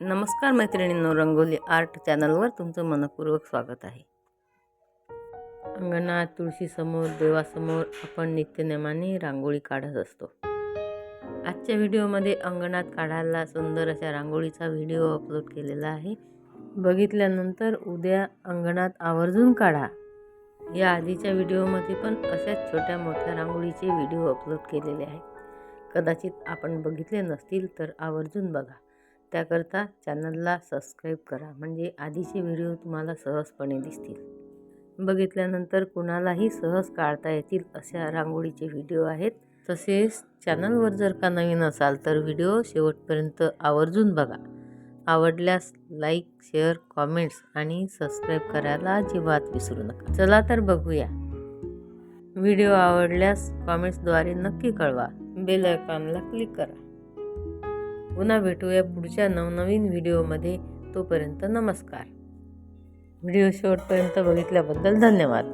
नमस्कार मैत्रिणींनो, रंगोली आर्ट चॅनलवर तुमचं मनपूर्वक स्वागत आहे। अंगणात तुळशीसमोर देवासमोर आपण नित्यनेमाने रांगोळी काढत असतो। आजच्या व्हिडिओमध्ये अंगणात काढायला सुंदर अशा रांगोळीचा व्हिडिओ अपलोड केलेला आहे। बघितल्यानंतर उद्या अंगणात आवर्जून काढा। या आधीच्या व्हिडिओमध्ये पण अशाच छोट्या मोठ्या रांगोळीचे व्हिडिओ अपलोड केलेले आहेत। कदाचित आपण बघितले नसतील तर आवर्जून बघा। त्याकरता चॅनलला सबस्क्राईब करा, म्हणजे आधीचे व्हिडिओ तुम्हाला सहजपणे दिसतील। बघितल्यानंतर कुणालाही सहज काढता येतील अशा रांगोळीचे व्हिडिओ आहेत। तसेच चॅनलवर जर का नवीन असाल तर व्हिडिओ शेवटपर्यंत आवर्जून बघा। आवडल्यास लाईक, शेअर, कॉमेंट्स आणि सबस्क्राईब करायला अजिबात विसरू नका। चला तर बघूया। व्हिडिओ आवडल्यास कॉमेंट्सद्वारे नक्की कळवा, बेल आयकॉनला क्लिक करा। पुन्हा भेटूया पुढच्या नवनवीन व्हिडिओमध्ये। तोपर्यंत नमस्कार। व्हिडिओ शेवटपर्यंत बघितल्याबद्दल धन्यवाद।